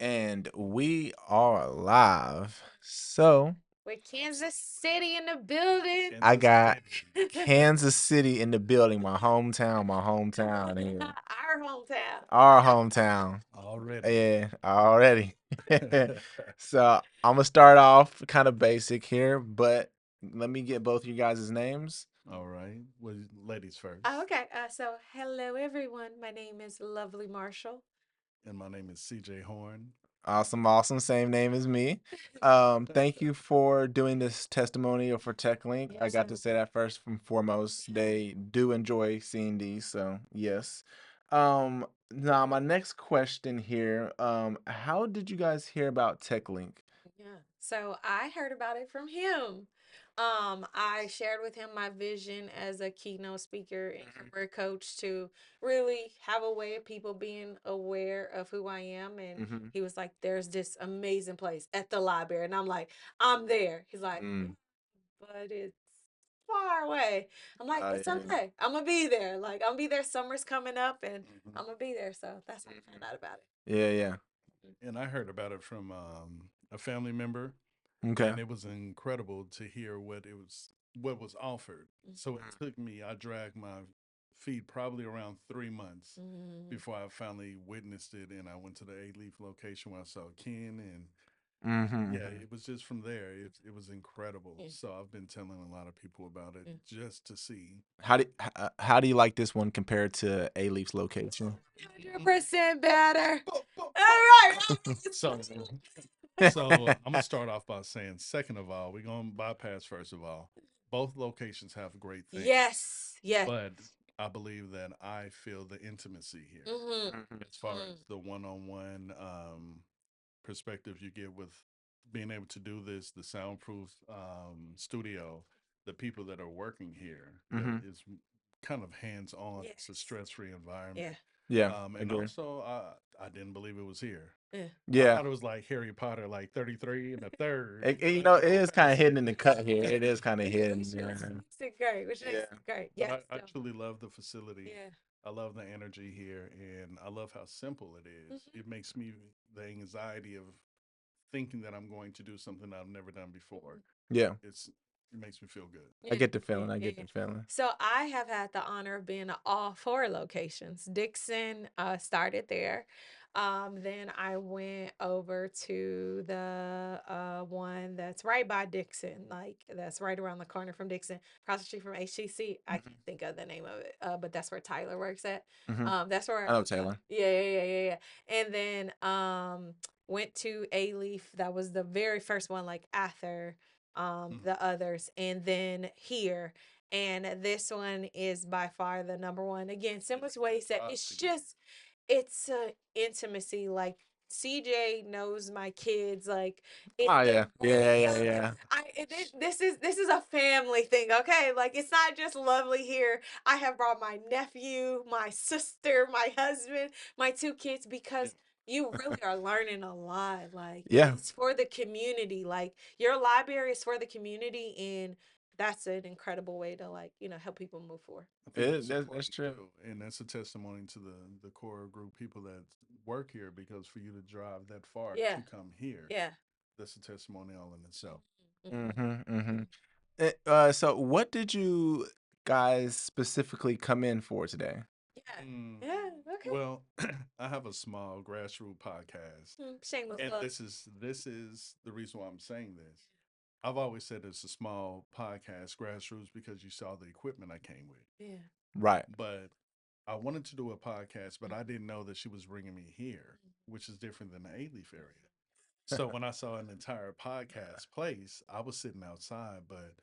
And we are live. So With Kansas City in the building. I got City. Kansas City in the building, my hometown here. Our hometown. Our hometown. Already. Yeah, already. So I'm gonna start off kind of basic here, but let me get both you guys' names. All right. Well, ladies first. Oh, okay. So, hello, everyone. My name is Lovely Marshall. And my name is CJ Horn. Awesome. Same name as me. Thank you for doing this testimonial for TechLink. I got to say that first and foremost. They do enjoy seeing these, so yes. Now my next question here, how did you guys hear about TechLink? Yeah. So, I heard about it from him. I shared with him my vision as a keynote speaker and career coach to really have a way of people being aware of who I am. And Mm-hmm. he was like, there's this amazing place at the library. And I'm like, I'm there. He's like, Mm. but it's far away. I'm like, it's Yeah. okay. I'm gonna be there. Like, I'm gonna be there. Summer's coming up, and I'm gonna be there. So that's how I found out about it. Yeah. And I heard about it from a family member, Okay. and it was incredible to hear what was offered. So it took me. I dragged my feet probably around 3 months Mm-hmm. before I finally witnessed it, and I went to the A Leaf location where I saw Ken, and yeah, Mm-hmm. it was just from there. It was incredible. Yeah. So I've been telling a lot of people about it just to see. How do you like this one compared to A Leaf's location? 100% better. All right. So, so I'm gonna start off by saying, second of all, we're gonna bypass first of all. Both locations have great things, Yes. Yes. but I believe that I feel the intimacy here Mm-hmm. as far as the one-on-one perspective you get with being able to do this, the soundproof studio, the people that are working here, that Mm-hmm. is kind of hands-on. It's a Yes. stress-free environment. Yeah. Yeah, And agree. also, I didn't believe it was here. Yeah. I Yeah. thought it was like Harry Potter, like 33 and a third. It is kind of hidden in the cut here. It is kind of hidden. Which Yeah. makes it great. Which makes Yeah. it great. But Yes. I So, truly love the facility. yeah. I love the energy here, and I love how simple it is. Mm-hmm. It makes me the anxiety of thinking that I'm going to do something I've never done before. Yeah. It makes me feel good. I Yeah, get the yeah, feeling. I yeah, get yeah. the feeling. So I have had the honor of being at all four locations. Dixon started there. Then I went over to the one that's right by Dixon, like that's right around the corner from Dixon, across the street from HTC. I can't think of the name of it, but that's where Tyler works at. Mm-hmm. That's I where, know Taylor. yeah. And then went to A Leaf. That was the very first one, like after the others, and then here. And this one is by far the number one. Again, similar to what he said, it's a intimacy. Like CJ knows my kids. Like Oh it yeah. Yeah. this is a family thing, okay? Like it's not just Lovely here. I have brought my nephew, my sister, my husband, my two kids because you really are learning a lot. Like Yeah. it's for the community. Like your library is for the community, and that's an incredible way to help people move forward. I think that's That's important true. too, and that's a testimony to the core group people that work here. Because for you to drive that far Yeah, to come here, yeah. that's a testimonial in itself. Mm-hmm. So what did you guys specifically come in for today? Yeah, Mm, yeah. Okay. well, I have a small grassroots podcast, Shameless and plug. this is the reason why I'm saying this. I've always said it's a small podcast, grassroots, because you saw the equipment I came with. Yeah. Right. But I wanted to do a podcast, but I didn't know that she was bringing me here, which is different than the A-Leaf area. So when I saw an entire podcast place, I was sitting outside, but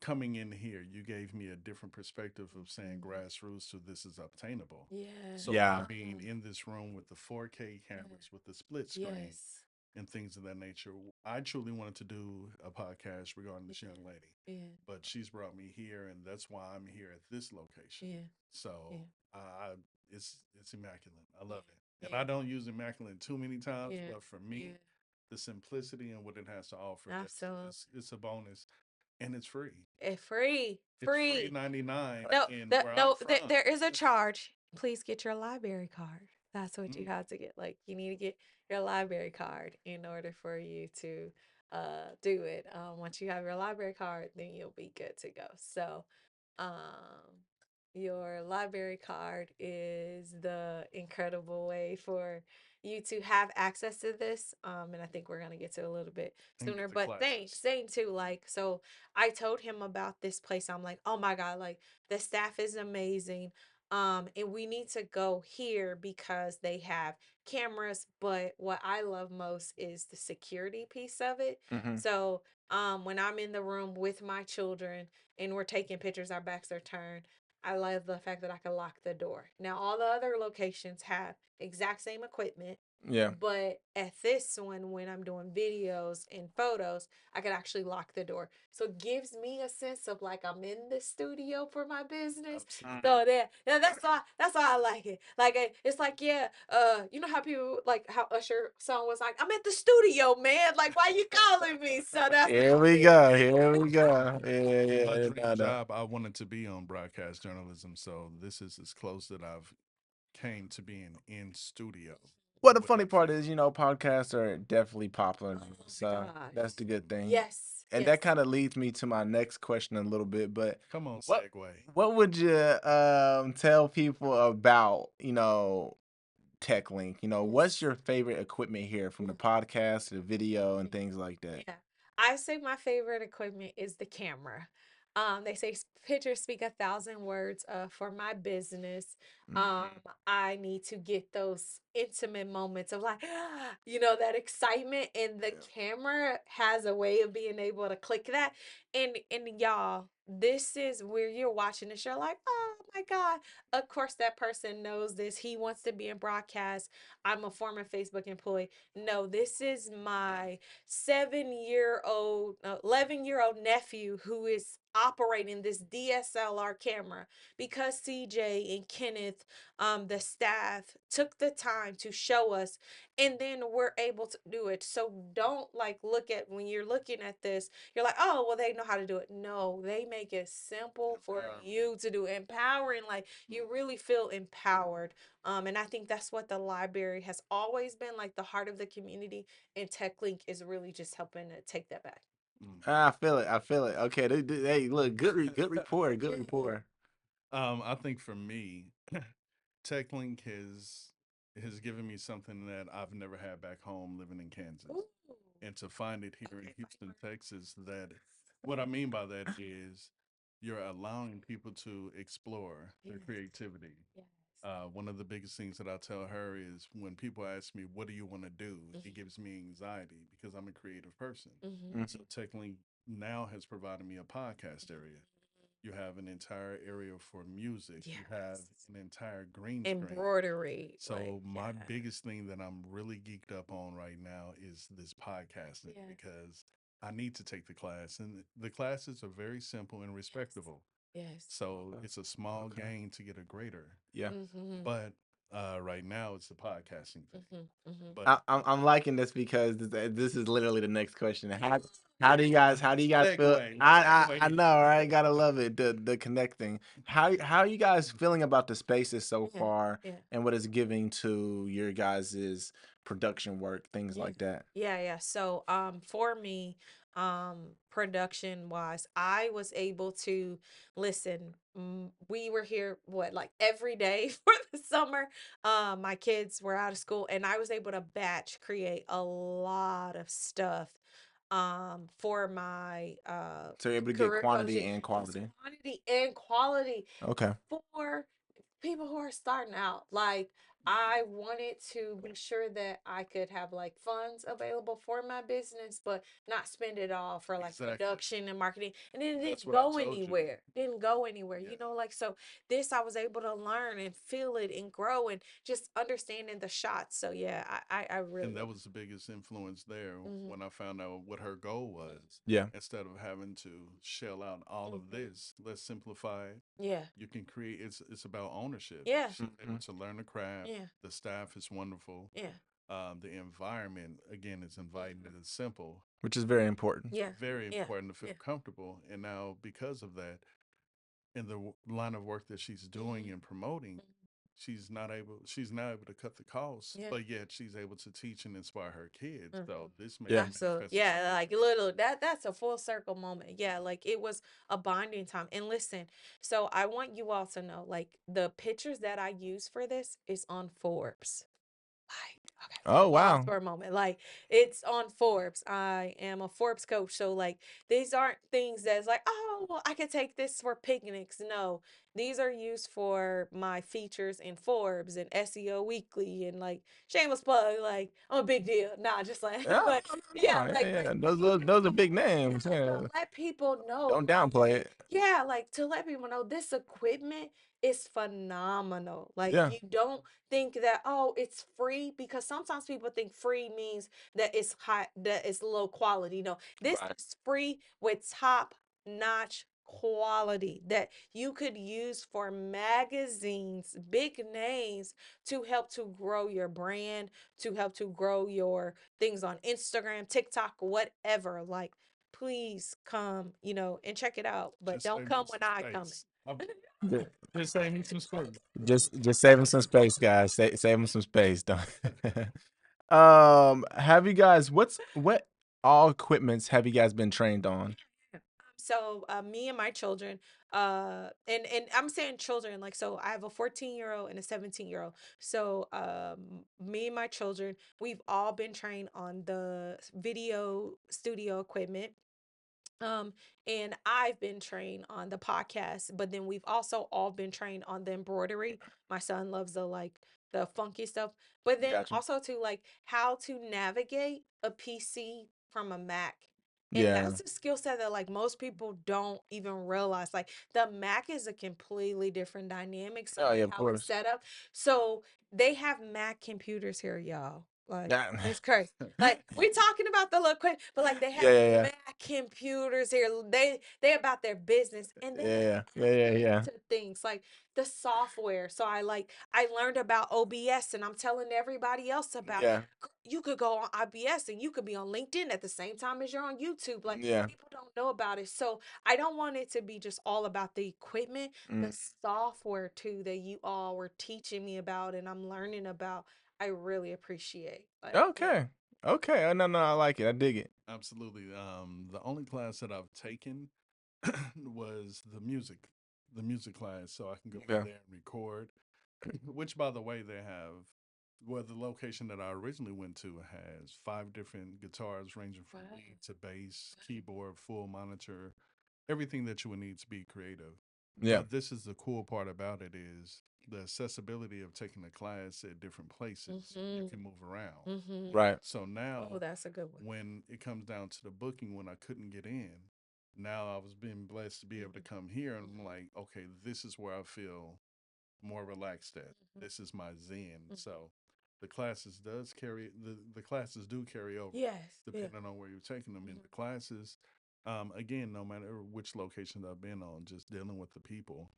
coming in here, you gave me a different perspective of saying grassroots to this is obtainable. Yeah. So by Yeah. being in this room with the 4K cameras, with the split screen, Yes. and things of that nature, I truly wanted to do a podcast regarding this young lady, Yeah. but she's brought me here, and that's why I'm here at this location. Yeah. So Yeah. I it's immaculate. I love it, and Yeah. I don't use immaculate too many times, Yeah. but for Yeah. me, the simplicity and what it has to offer, Absolutely. it's a bonus, and it's free. It's free. It's free Free. 99 No, in the, where I'm no, from. there is a charge. Please get your library card. That's what you Mm, have to get. Like you need to get your library card in order for you to do it. Once you have your library card, then you'll be good to go. So um your library card is the incredible way for you to have access to this. And I think we're gonna get to a little bit and sooner. get the But classes. same too. Like so, I told him about this place. I'm like, oh my god, like the staff is amazing. And we need to go here because they have cameras. But what I love most is the security piece of it. Hmm. So when I'm in the room with my children and we're taking pictures, our backs are turned. I love the fact that I can lock the door. Now, all the other locations have exact same equipment, Yeah. but at this one, when I'm doing videos and photos, I can actually lock the door. So it gives me a sense of like I'm in the studio for my business. Absolutely. So there, yeah, that's why I like it. Like it's like yeah, you know how people like how Usher song was like I'm at the studio, man. Like why you calling me? So that's Here how we it go. Here we go. Yeah, In my yeah, dream no, no. job, I wanted to be on broadcast journalism, so this is as close that I've came to being in studio Well, the with funny our part film. is, podcasts are definitely popular, oh my so gosh. that's the good thing. Yes, And yes. that kind of leads me to my next question a little bit. But Come on, what segue. what would you tell people about TechLink? What's Yes. your favorite equipment here, from the podcast to the video and things like that? Yeah. I say my favorite equipment is the camera. They say pictures speak a thousand words. For my business, Mhm. I need to get those intimate moments of like, that excitement, and the Yeah. camera has a way of being able to click that. And y'all, this is where you're watching this. You're like, oh my god! Of course, that person knows this. He wants to be in broadcast. I'm a former Facebook employee. No, this is my 7-year-old, 11-year-old nephew who is operating this DSLR camera because CJ and Kenneth, the staff, took the time to show us, and then we're able to do it. So don't like look at when you're looking at this, you're like, oh, well, they know how to do it. No, they make it simple for you to do, empowering. Like you really feel empowered. And I think that's what the library has always been like the heart of the community, and TechLink is really just helping to take that back. Mm. I feel it. I feel it. Okay. Hey, look, good report. Good report. I think for me, TechLink has given me something that I've never had back home living in Kansas. Ooh. And to find it here in Houston, Texas, that what I mean by that is you're allowing people to explore their Yes. creativity. Yes. One of the biggest things that I tell her is when people ask me, what do you want to do? It Mhm. gives me anxiety because I'm a creative person. Mhm. Mhm. So TechLink now has provided me a podcast area. You have an entire area for music. You have Yes. an entire green screen. Embroidery, like So yeah. my biggest thing that I'm really geeked up on right now is this podcasting Yes. because I need to take the class and the classes are very simple and Yes. respectable. Yes. So it's a small Okay. gain to get a grader. Yeah. Mhm. But right now it's the podcasting thing. Mhm. Mhm. But I'm liking this because this is literally the next question. How do you guys feel? segue, I segue. know, right? Gotta love it. The connecting. How are you guys feeling about the spaces so Yeah. far, Yeah. and what it's giving to your guys' production work, things Yeah. like that? Yeah, yeah. So, for me, production wise, I was able to listen. We were here what like every day for the summer. My kids were out of school, and I was able to batch create a lot of stuff. For my So you're able to get career quantity coaching, and just quality. quantity and quality Okay. for people who are starting out. Like I wanted to be sure that I could have like funds available for my business, but not spend it all for like Exactly. production and marketing. And then it That's didn't what I go told you. anywhere. Didn't go anywhere. Yeah. Like so this I was able to learn and feel it and grow and just understanding the shots. So yeah, I really And that love was the biggest influence there it. Hmm. when I found out what her goal was. Yeah. Instead of having to shell out all of Hmm. this, let's simplify it. Yeah. You can create it's about ownership. Yeah. She's able Mhm. to learn the craft. Yeah. The staff is wonderful. Yeah. The environment again is inviting and it's simple. Which is very important. Yeah. Very Yeah. important to feel Yeah. comfortable. And now because of that, in the line of work that she's doing Hmm. and promoting, she's now able to cut the costs, Yeah. but yet she's able to teach and inspire her kids. So this Yeah. Absolutely. manifested so Yeah, like little that's a full circle moment. Yeah, like it was a bonding time. And listen, so I want you all to know like the pictures that I use for this is on Forbes. Like, okay, Oh pause wow. for a moment. Like, it's on Forbes. I am a Forbes coach. So, like, these aren't things that's like, oh, well, I could take this for picnics. No, these are used for my features in Forbes and SEO Weekly and like shameless plug. Like, I'm a big deal. Nah, just like, Yeah, but no, yeah, no, yeah, like yeah. Those are big yeah, names. Yeah. to let people know, Don't like, downplay it. yeah, like to let people know this equipment is phenomenal. Like, Yeah. you don't think that, oh, it's free because sometimes people think free means that it's high, that it's low quality. No, this Right. is free with top notch quality that you could use for magazines, big names to help to grow your brand, to help to grow your things on Instagram, TikTok, whatever. Like, please come, and check it out. But just don't save me come when some I come. space. I'm Ju- just save me some space. Just save him some space, guys. Save him some space. Don't. Have you guys? What all equipments have you guys been trained on? So me and my children, and I'm saying children, like, so I have a 14-year-old and a 17-year-old. So me and my children, we've all been trained on the video studio equipment. Um, and I've been trained on the podcast, but then we've also all been trained on the embroidery. My son loves the funky stuff, but then Gotcha. also to like how to navigate a PC from a Mac. And Yeah. that's a skill set that like most people don't even realize. Like the Mac is a completely different dynamics Oh on yeah, of how it's course. set up. So they have Mac computers here, y'all. Like Yeah. it's crazy. Like we talking about the little quick, but like they have Yeah, yeah, Mac computers here. They about their business, and yeah, then they yeah, yeah, yeah, get yeah, into things like the software. So I learned about OBS, and I'm telling everybody else about. yeah, You could go on OBS and you could be on LinkedIn at the same time as you're on YouTube. Like yeah. people don't know about it. So I don't want it to be just all about the equipment, the Mm. software too that you all were teaching me about and I'm learning about. I really appreciate. Like, yeah. Okay, okay. Oh, no, no, I like it. I dig it. Absolutely. The only class that I've taken was the music class, so I can go in Okay. there and record. Which, by the way, they have. Well, the location that I originally went to has 5 different guitars, ranging from Wow. lead to bass, keyboard, full monitor, everything that you would need to be creative. Yeah, But this is the cool part about it is the accessibility of taking a class at different places. You Mhm. can move around. Mhm. right. So Oh, now, that's a good one. when it comes down to the booking, when I couldn't get in, now I was being blessed to be able to Mhm. come here, and I'm Mhm. like, okay, this is where I feel more relaxed at. Mhm. This is my zen. Mhm. So the classes do carry over Yes. Yeah. depending on where you're taking them in Mhm. the classes. Again, no matter which locations I've been on, just dealing with the people,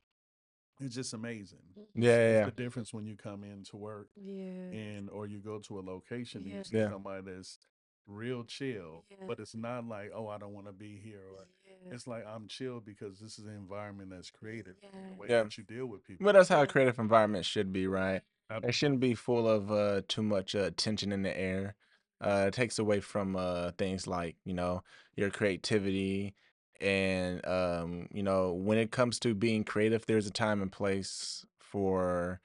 it's just amazing. Mhm. Yeah, It's yeah, the difference when you come in to work Yes. and or you go to a location and you Yeah. see yeah, somebody that's real chill, Yeah. but it's not like, oh, I don't want to be here, or Yeah. it's like I'm chill because this is the environment that's created and the way yeah. that you deal with Well, people. that's how a Yeah. creative environment should be, right? It Absolutely. shouldn't be full of too much tension in the air. It takes away from things like your creativity and when it comes to being creative, there's a time and place for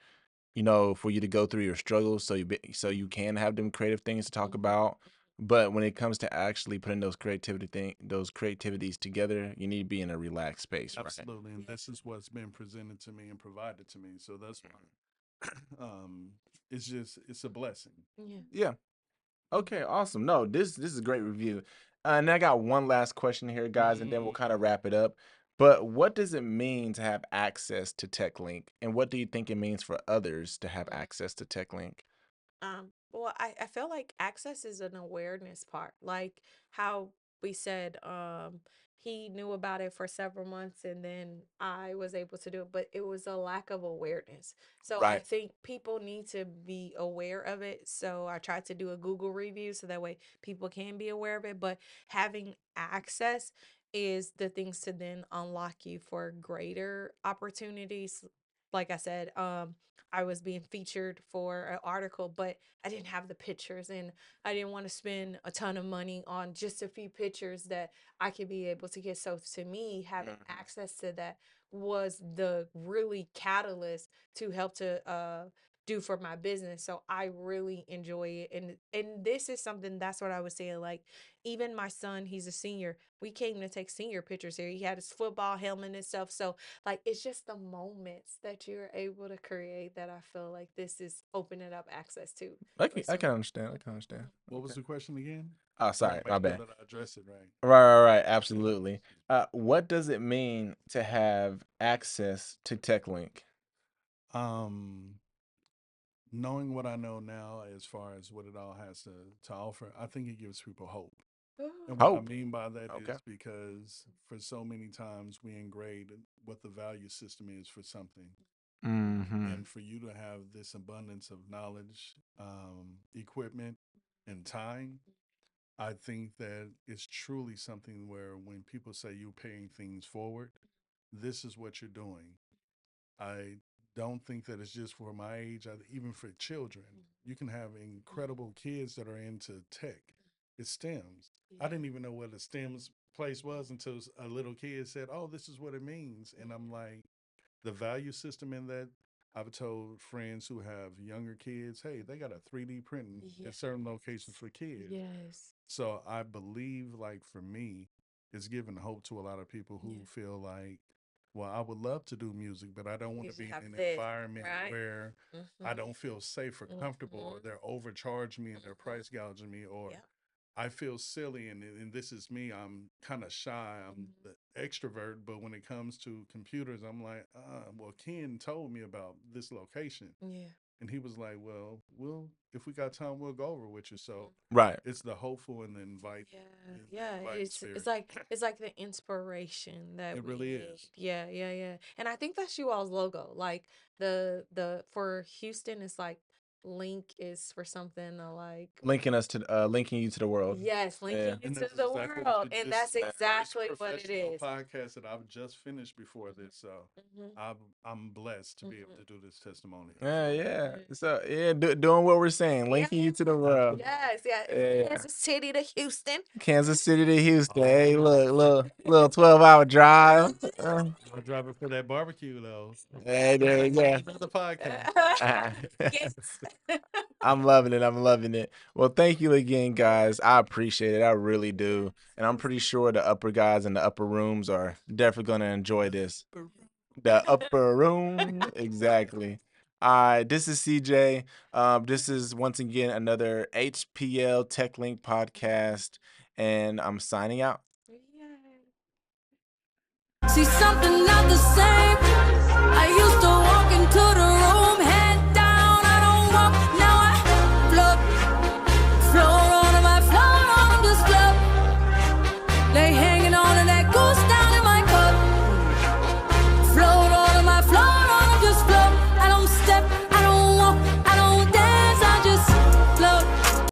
you to go through your struggles so you can have them creative things to talk Mhm. about. But when it comes to actually putting those creativities together, you need to be in a relaxed space, right? Absolutely. And Yeah. this is what's been presented to me and provided to me. So that's why it's a blessing. Yeah. Yeah. Okay, Mhm. awesome. No, this is a great review. And I got one last question here, guys, and then we'll kind of wrap it up. But what does it mean to have access to TechLink? And what do you think it means for others to have Mhm. access to TechLink? Well, I feel like access is an awareness part. Like how we said, he knew about it for several months and then I was able to do it, but it was a lack of awareness. So I Right. think people need to be aware of it. So I tried to do a Google review so that way people can be aware of it. But having access is the things to then unlock you for greater opportunities like I said, I was being featured for an article, but I didn't have the pictures, and I didn't want to spend a ton of money on just a few pictures that I could be able to get. So to me, having access to that was the really catalyst to help to do for my business. So I really enjoy it. And this is something, that's what I was saying. Like, even my son, he's a senior. We came to take senior pictures here. He had his football helmet and stuff. So like, it's just the moments that you're able to create that I feel like this is opening up access to. I can understand. I can understand. What was the question again? Oh, I sorry, want to my make sure bad. that I address it right. Right, absolutely. What does it mean to have access to TechLink? Um, Knowing what I know now, as far as what it all has to offer, I think it gives people hope. And what I Hope. mean by that Okay. is because for so many times we engrade what the value system is for something. Mm-hmm. And for you to have this abundance of knowledge, equipment, and time, I think that it's truly something where when people say you're paying things forward, this is what you're doing. I don't think that it's just for my age, even for children. You can have incredible kids that are into tech. It's STEMs. I didn't even know what a STEMs place was until a little kid said, "Oh, this is what it means." And I'm like, the value system in that. I've told friends who have younger kids, hey, they got a 3D printing at certain locations for kids. Yes. So I believe, like for me, it's giving hope to a lot of people who feel like, well, I would love to do music, but I don't want to be in an environment where I don't feel safe or comfortable, or they're overcharging me and they're price gouging me, or I feel silly, and this is me. I'm kind of shy. I'm the extrovert, but when it comes to computers, I'm like, well, Ken told me about this location, Yeah. and he was like, well, if we got time, we'll go over with you. So Right. it's the hopeful and the invite, Yeah, inviting spirit. it's like the inspiration that It we really need. is. Yeah. And I think that's you all's logo. Like, the for Houston, it's like link is for something to like, Linking you to the world. yes, linking Yeah. you And to that's the exactly what world. you And just that's said. First exactly what it professional is. podcast that I've just finished before this. So Mhm. I'm blessed to be able to do this testimonial. Yeah. So yeah, doing what we're saying, linking you to the world. Yes, yeah. Yeah. Kansas City to Houston. Kansas City to Houston. Oh, Hey, yeah. little 12-hour drive. I'm driving for that barbecue though. Hey, there you go. Another podcast. Yes. I'm loving it. I'm loving it. Well, thank you again, guys. I appreciate it. I really do. And I'm pretty sure the upper guys in the upper rooms are definitely going to enjoy this. The upper room. Exactly. All right. This is CJ. This is once again another HPL Tech Link podcast. And I'm signing out. Yeah. See something not the same. I used to